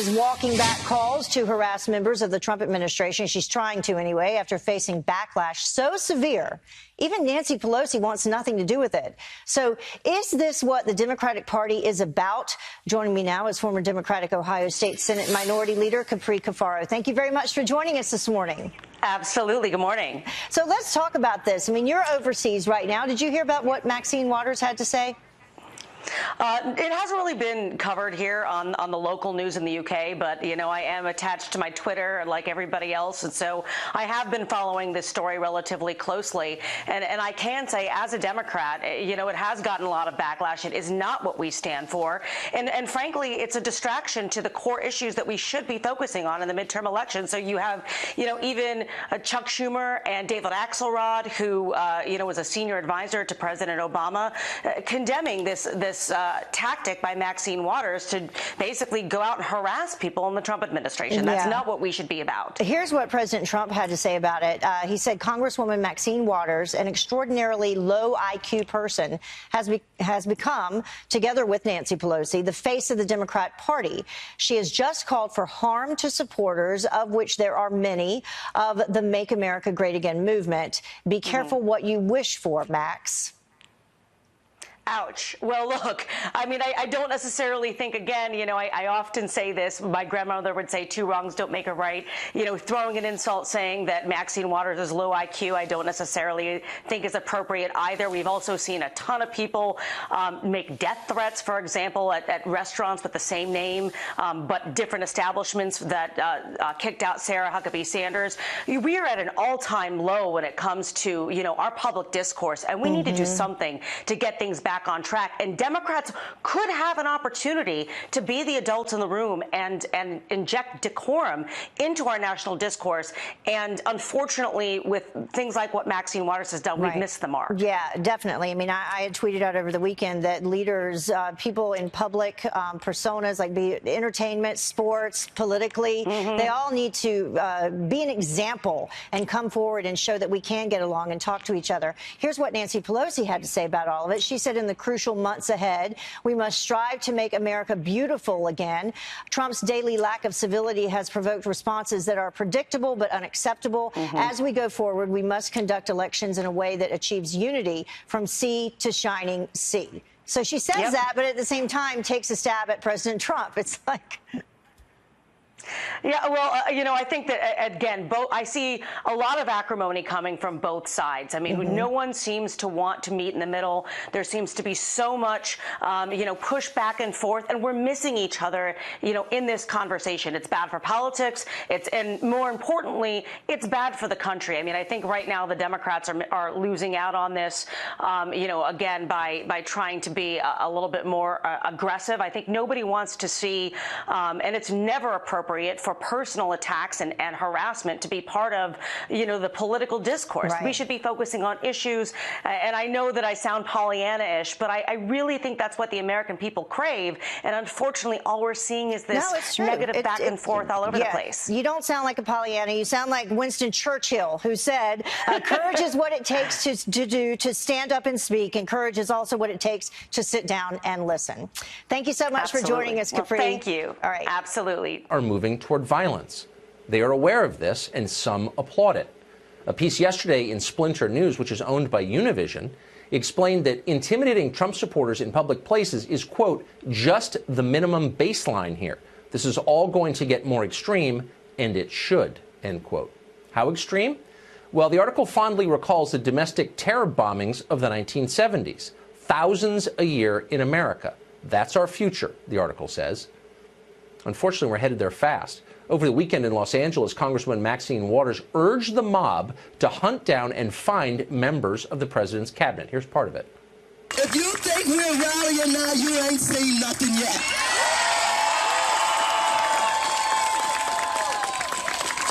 is walking back calls to harass members of the Trump administration. She's trying to anyway, after facing backlash so severe. Even Nancy Pelosi wants nothing to do with it. So is this what the Democratic Party is about? Joining me now is former Democratic Ohio State Senate Minority Leader Capri Cafaro. Thank you very much for joining us this morning. Absolutely. Good morning. So let's talk about this. I mean, you're overseas right now. Did you hear about what Maxine Waters had to say? It hasn't really been covered here on the local news in the UK, but, you know, I am attached to my Twitter like everybody else. And so I have been following this story relatively closely. And I can say, as a Democrat, you know, it has gotten a lot of backlash. It is not what we stand for. And frankly, it's a distraction to the core issues that we should be focusing on in the midterm election. So you have, you know, even Chuck Schumer and David Axelrod, who, you know, was a senior advisor to President Obama, condemning this tactic by Maxine Waters to basically go out and harass people in the Trump administration. That's not what we should be about. Here's what President Trump had to say about it. He said Congresswoman Maxine Waters, an extraordinarily low IQ person, has become, together with Nancy Pelosi, the face of the Democrat Party. She has just called for harm to supporters, of which there are many, of the Make America Great Again movement. Be careful what you wish for, Max. Ouch. Well, look, I mean, I don't necessarily think, again, you know, I often say this. My grandmother would say 2 wrongs don't make a right. You know, throwing an insult saying that Maxine Waters is low IQ, I don't necessarily think is appropriate either. We've also seen a ton of people make death threats, for example, at restaurants with the same name, but different establishments that kicked out Sarah Huckabee Sanders. We are at an all-time low when it comes to, you know, our public discourse, and we need to do something to get things back on track. And Democrats could have an opportunity to be the adults in the room and inject decorum into our national discourse. And unfortunately, with things like what Maxine Waters has done, we've missed the mark. Yeah, definitely. I mean, I had tweeted out over the weekend that leaders, people in public personas, like be it entertainment, sports, politically, they all need to be an example and come forward and show that we can get along and talk to each other. Here's what Nancy Pelosi had to say about all of it. She said, in the crucial months ahead, we must strive to make America beautiful again. Trump's daily lack of civility has provoked responses that are predictable but unacceptable. As we go forward, we must conduct elections in a way that achieves unity from sea to shining sea. So she says that, but at the same time takes a stab at President Trump. It's like... Yeah, well, you know, I think that, again, I see a lot of acrimony coming from both sides. I mean, no one seems to want to meet in the middle. There seems to be so much, you know, push back and forth, and we're missing each other, you know, in this conversation. It's bad for politics. And more importantly, it's bad for the country. I mean, I think right now the Democrats are losing out on this, you know, again, by trying to be a little bit more aggressive. I think nobody wants to see, and it's never appropriate for personal attacks and harassment to be part of, you know, the political discourse. We should be focusing on issues. And I know that I sound Pollyanna-ish, but I really think that's what the American people crave. And unfortunately, all we're seeing is this negative back and forth all over the place. You don't sound like a Pollyanna. You sound like Winston Churchill, who said, courage is what it takes to stand up and speak, and courage is also what it takes to sit down and listen. Thank you so much for joining us, Capri. Well, thank you. All right. Absolutely. Are moving toward violence. They are aware of this, and some applaud it. A piece yesterday in Splinter News, which is owned by Univision, explained that intimidating Trump supporters in public places is, quote, just the minimum baseline here. This is all going to get more extreme, and it should, end quote. How extreme? Well, the article fondly recalls the domestic terror bombings of the 1970s. Thousands a year in America. That's our future, the article says. Unfortunately, we're headed there fast. Over the weekend in Los Angeles, Congresswoman Maxine Waters urged the mob to hunt down and find members of the president's cabinet. Here's part of it. If you think we're rallying now, you ain't seen nothing yet.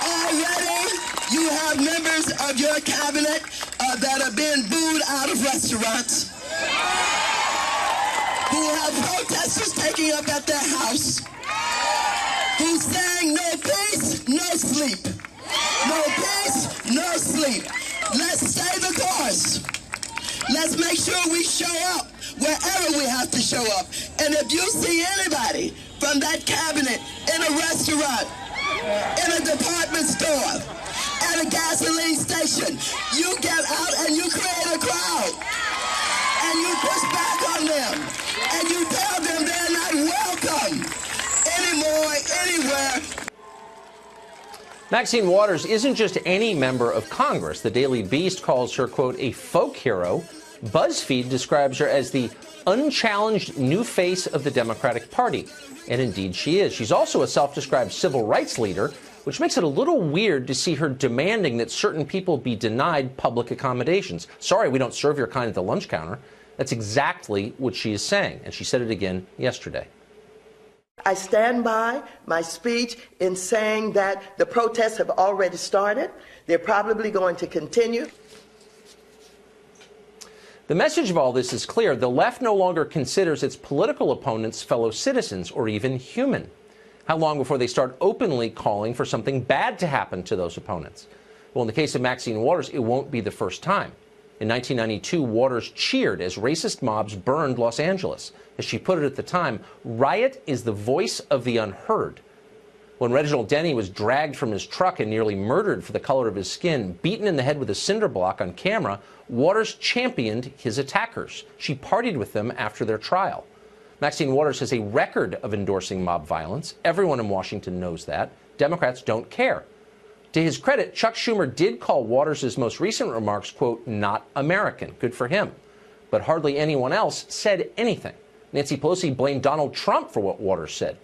Already, you have members of your cabinet that are being booed out of restaurants, who have protesters taking up at their house, who's saying no peace, no sleep. No peace, no sleep. Let's stay the course. Let's make sure we show up wherever we have to show up. And if you see anybody from that cabinet in a restaurant, in a department store, at a gasoline station. You get out and you create a crowd. And you push back on them. And you tell them they're not welcome anymore, anywhere. Maxine Waters isn't just any member of Congress. The Daily Beast calls her, quote, a folk hero. BuzzFeed describes her as the unchallenged new face of the Democratic Party. And indeed she is. She's also a self-described civil rights leader, which makes it a little weird to see her demanding that certain people be denied public accommodations. Sorry, we don't serve your kind at the lunch counter. That's exactly what she is saying. And she said it again yesterday. I stand by my speech in saying that the protests have already started. They're probably going to continue. The message of all this is clear. The left no longer considers its political opponents fellow citizens or even human. How long before they start openly calling for something bad to happen to those opponents? Well, in the case of Maxine Waters, it won't be the first time. In 1992, Waters cheered as racist mobs burned Los Angeles. As she put it at the time, riot is the voice of the unheard. When Reginald Denny was dragged from his truck and nearly murdered for the color of his skin, beaten in the head with a cinder block on camera, Waters championed his attackers. She partied with them after their trial. Maxine Waters has a record of endorsing mob violence. Everyone in Washington knows that. Democrats don't care. To his credit, Chuck Schumer did call Waters' most recent remarks, quote, not American. Good for him. But hardly anyone else said anything. Nancy Pelosi blamed Donald Trump for what Waters said.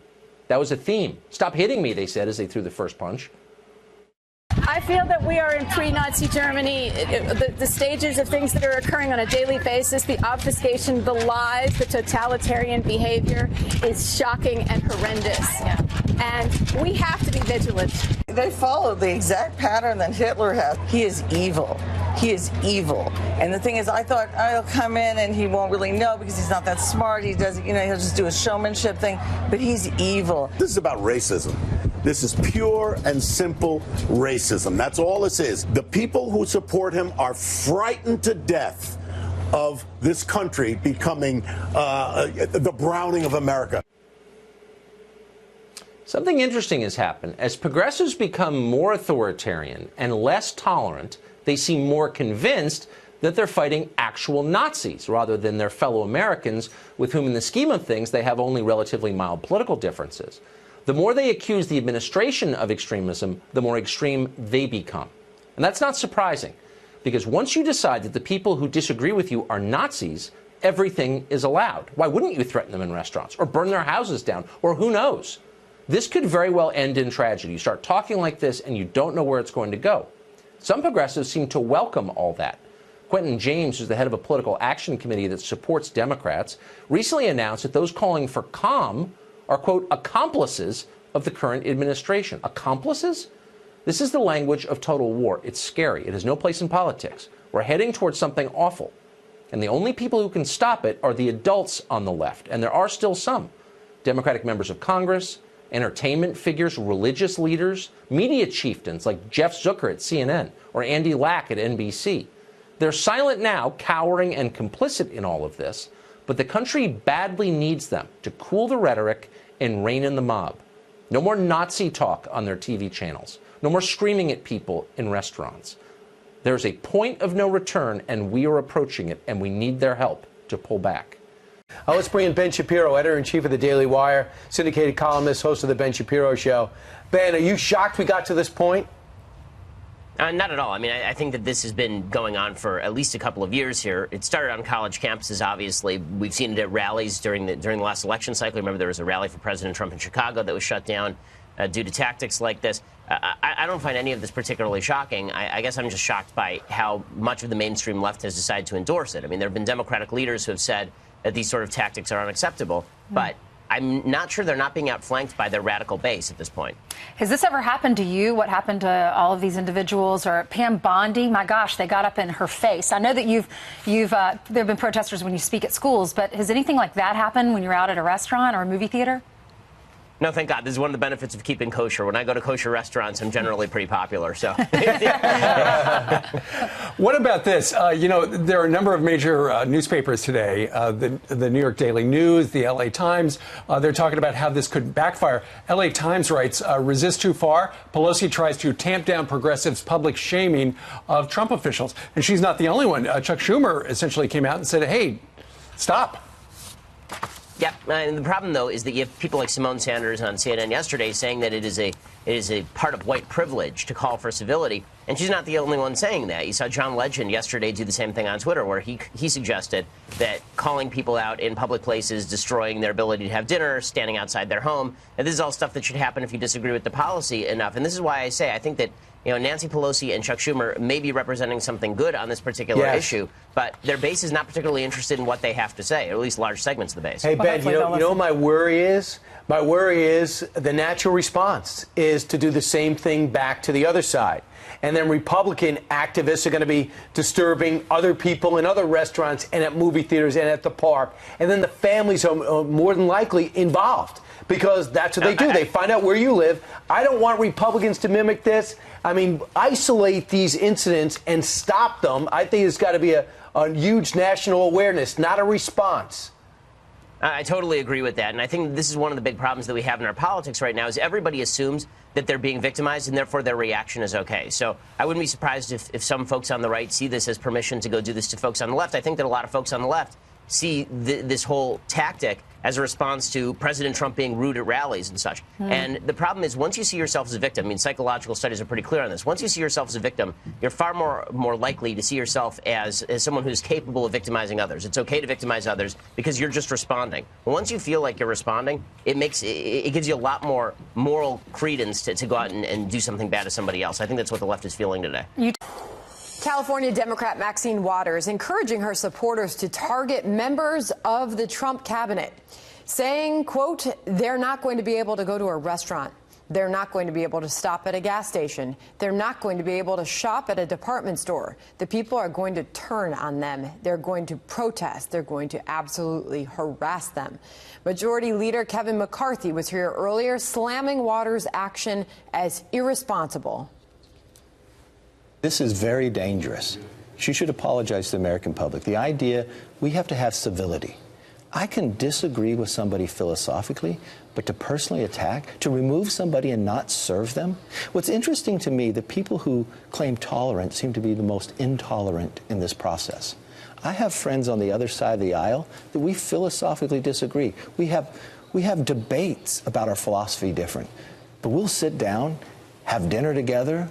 That was a theme. Stop hitting me, they said as they threw the first punch. I feel that we are in pre-Nazi Germany. The stages of things that are occurring on a daily basis, the obfuscation, the lies, the totalitarian behavior is shocking and horrendous. Yeah. And we have to be vigilant. They follow the exact pattern that Hitler has. He is evil. He is evil. And the thing is, I thought, oh, he'll come in and he won't really know because he's not that smart. He doesn't, he'll just do a showmanship thing. But he's evil. This is about racism. This is pure and simple racism. That's all this is. The people who support him are frightened to death of this country becoming the Browning of America. Something interesting has happened. As progressives become more authoritarian and less tolerant, they seem more convinced that they're fighting actual Nazis rather than their fellow Americans with whom, in the scheme of things, they have only relatively mild political differences. The more they accuse the administration of extremism, the more extreme they become. And that's not surprising, because once you decide that the people who disagree with you are Nazis, everything is allowed. Why wouldn't you threaten them in restaurants or burn their houses down, or who knows? This could very well end in tragedy. You start talking like this and you don't know where it's going to go. Some progressives seem to welcome all that. Quentin James, who's the head of a political action committee that supports Democrats, recently announced that those calling for calm are, quote, accomplices of the current administration. Accomplices? This is the language of total war. It's scary. It has no place in politics. We're heading towards something awful. And the only people who can stop it are the adults on the left. And there are still some. Democratic members of Congress, entertainment figures, religious leaders, media chieftains like Jeff Zucker at CNN or Andy Lack at NBC. They're silent now, cowering and complicit in all of this, but the country badly needs them to cool the rhetoric and rein in the mob. No more Nazi talk on their TV channels. No more screaming at people in restaurants. There's a point of no return, and we are approaching it, and we need their help to pull back. Let's bring in Ben Shapiro, editor-in-chief of the Daily Wire, syndicated columnist, host of the Ben Shapiro Show. Ben, are you shocked we got to this point? Not at all. I mean, I think that this has been going on for at least a couple of years here. It started on college campuses, obviously. We've seen it at rallies during the last election cycle. Remember, there was a rally for President Trump in Chicago that was shut down due to tactics like this. I don't find any of this particularly shocking. I guess I'm just shocked by how much of the mainstream left has decided to endorse it. I mean, there have been Democratic leaders who have said that these sort of tactics are unacceptable, but I'm not sure they're not being outflanked by their radical base at this point. Has this ever happened to you? What happened to all of these individuals? Or Pam Bondi? My gosh, they got up in her face. I know that there have been protesters when you speak at schools, but has anything like that happened when you're out at a restaurant or a movie theater? No, thank God. This is one of the benefits of keeping kosher. When I go to kosher restaurants, I'm generally pretty popular. So, what about this? There are a number of major newspapers today, the New York Daily News, the LA Times. They're talking about how this could backfire. LA Times writes, resist too far. Pelosi tries to tamp down progressives' public shaming of Trump officials. And she's not the only one. Chuck Schumer essentially came out and said, hey, stop. Yeah, and the problem, though, is that you have people like Simone Sanders on CNN yesterday saying that it is a part of white privilege to call for civility, and she's not the only one saying that. You saw John Legend yesterday do the same thing on Twitter, where he suggested that calling people out in public places, destroying their ability to have dinner, standing outside their home, and this is all stuff that should happen if you disagree with the policy enough. And this is why I say I think that Nancy Pelosi and Chuck Schumer may be representing something good on this particular issue, but their base is not particularly interested in what they have to say, or at least large segments of the base. Hey, Ben, you know what my worry is? My worry is the natural response is to do the same thing back to the other side. And then Republican activists are going to be disturbing other people in other restaurants and at movie theaters and at the park. And then the families are more than likely involved because that's what they do. They find out where you live. I don't want Republicans to mimic this. I mean, isolate these incidents and stop them. I think it's got to be a huge national awareness, not a response. I totally agree with that. And I think this is one of the big problems that we have in our politics right now is everybody assumes that they're being victimized and therefore their reaction is okay. So I wouldn't be surprised if some folks on the right see this as permission to go do this to folks on the left. I think that a lot of folks on the left see this whole tactic as a response to President Trump being rude at rallies and such. And the problem is once you see yourself as a victim, I mean, psychological studies are pretty clear on this. Once you see yourself as a victim, you're far more likely to see yourself as someone who's capable of victimizing others. It's okay to victimize others because you're just responding. But once you feel like you're responding, it gives you a lot more moral credence to go out and do something bad to somebody else. I think that's what the left is feeling today. California Democrat Maxine Waters encouraging her supporters to target members of the Trump cabinet, saying, quote, they're not going to be able to go to a restaurant. They're not going to be able to stop at a gas station. They're not going to be able to shop at a department store. The people are going to turn on them. They're going to protest. They're going to absolutely harass them. Majority Leader Kevin McCarthy was here earlier, slamming Waters' action as irresponsible. This is very dangerous. She should apologize to the American public. The idea, we have to have civility. I can disagree with somebody philosophically, but to personally attack, to remove somebody and not serve them? What's interesting to me, the people who claim tolerance seem to be the most intolerant in this process. I have friends on the other side of the aisle that we philosophically disagree. We have debates about our philosophy different, but we'll sit down, have dinner together,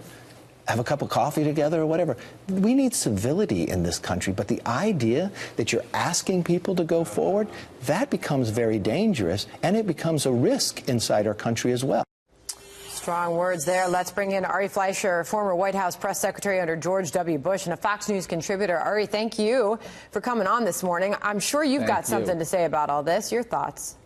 have a cup of coffee together or whatever. We need civility in this country, but the idea that you're asking people to go forward, that becomes very dangerous, and it becomes a risk inside our country as well. Strong words there. Let's bring in Ari Fleischer, former White House press secretary under George W. Bush and a Fox News contributor. Ari, thank you for coming on this morning. I'm sure you've got something to say about all this. Your thoughts?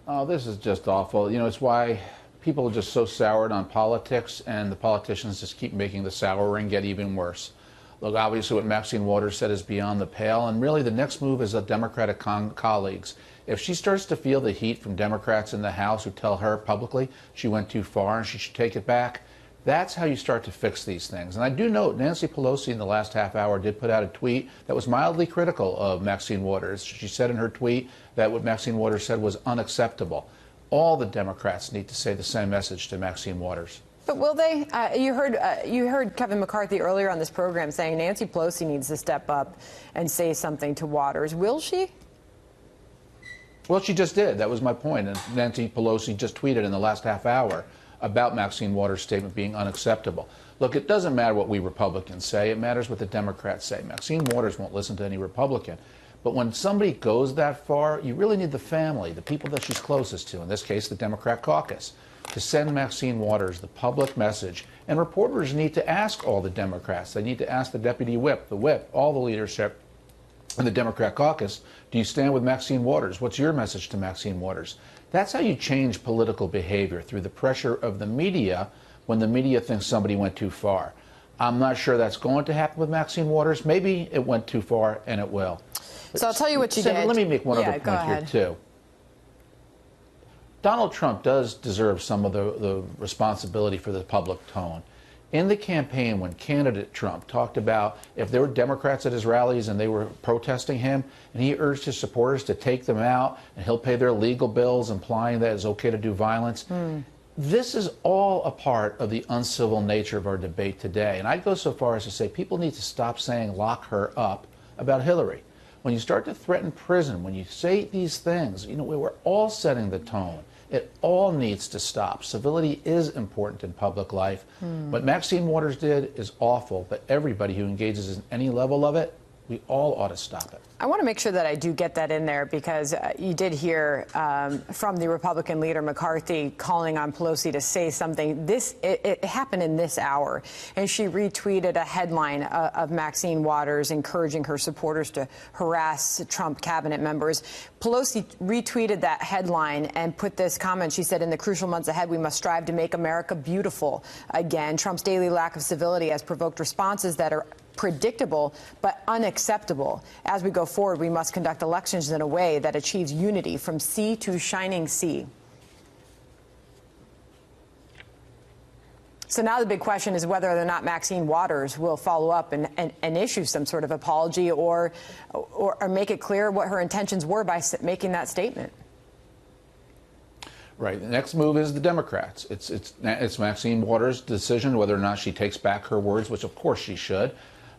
Oh, this is just awful. You know, it's why people are just so soured on politics, and the politicians just keep making the souring get even worse. Look, obviously what Maxine Waters said is beyond the pale, and really the next move is the Democratic colleagues. If she starts to feel the heat from Democrats in the House who tell her publicly she went too far and she should take it back, that's how you start to fix these things. And I do note Nancy Pelosi in the last half hour did put out a tweet that was mildly critical of Maxine Waters. She said in her tweet that what Maxine Waters said was unacceptable. All the Democrats need to say the same message to Maxine Waters. But will they? You heard Kevin McCarthy earlier on this program saying Nancy Pelosi needs to step up and say something to Waters. Will she? Well, she just did. That was my point. And Nancy Pelosi just tweeted in the last half hour about Maxine Waters' statement being unacceptable. Look, it doesn't matter what we Republicans say. It matters what the Democrats say. Maxine Waters won't listen to any Republican. But when somebody goes that far, you really need the family, the people that she's closest to, in this case, the Democrat caucus, to send Maxine Waters the public message. And reporters need to ask all the Democrats. They need to ask the deputy whip, the whip, all the leadership in the Democrat caucus, do you stand with Maxine Waters? What's your message to Maxine Waters? That's how you change political behavior, through the pressure of the media when the media thinks somebody went too far. I'm not sure that's going to happen with Maxine Waters. Maybe it went too far, and it will. So I'll tell you what you did. Let me make one other point here, too. Donald Trump does deserve some of the responsibility for the public tone. In the campaign, when candidate Trump talked about if there were Democrats at his rallies and they were protesting him, and he urged his supporters to take them out and he'll pay their legal bills, implying that it's okay to do violence. This is all a part of the uncivil nature of our debate today. And I'd go so far as to say people need to stop saying lock her up about Hillary. When you start to threaten prison, when you say these things, you know, we're all setting the tone. It all needs to stop. Civility is important in public life. What Maxine Waters did is awful, but everybody who engages in any level of it, we all ought to stop it. I want to make sure that I do get that in there because you did hear from the Republican leader McCarthy calling on Pelosi to say something. It happened in this hour, and she retweeted a headline of Maxine Waters encouraging her supporters to harass Trump cabinet members. Pelosi retweeted that headline and put this comment. She said, "In the crucial months ahead, we must strive to make America beautiful again. Trump's daily lack of civility has provoked responses that are predictable but unacceptable. As we go forward, we must conduct elections in a way that achieves unity from sea to shining sea." So now the big question is whether or not Maxine Waters will follow up and issue some sort of apology or make it clear what her intentions were by making that statement. Right. The next move is the Democrats. It's Maxine Waters' decision whether or not she takes back her words, which of course she should,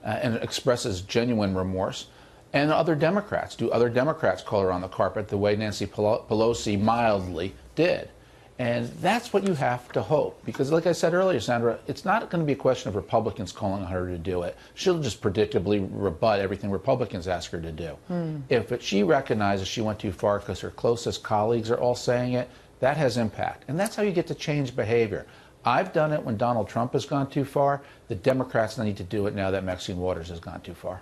and expresses genuine remorse. And other Democrats. Do other Democrats call her on the carpet the way Nancy Pelosi mildly did? And that's what you have to hope. Because like I said earlier, Sandra, it's not going to be a question of Republicans calling on her to do it. She'll just predictably rebut everything Republicans ask her to do. If she recognizes she went too far because her closest colleagues are all saying it, that has impact. And that's how you get to change behavior. I've done it when Donald Trump has gone too far. The Democrats need to do it now that Maxine Waters has gone too far.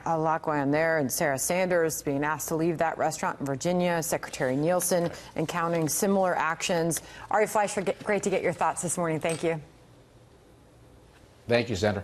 A lot going on there. And Sarah Sanders being asked to leave that restaurant in Virginia, Secretary Nielsen encountering similar actions. Ari Fleischer, great to get your thoughts this morning. Thank you. Thank you, Sandra.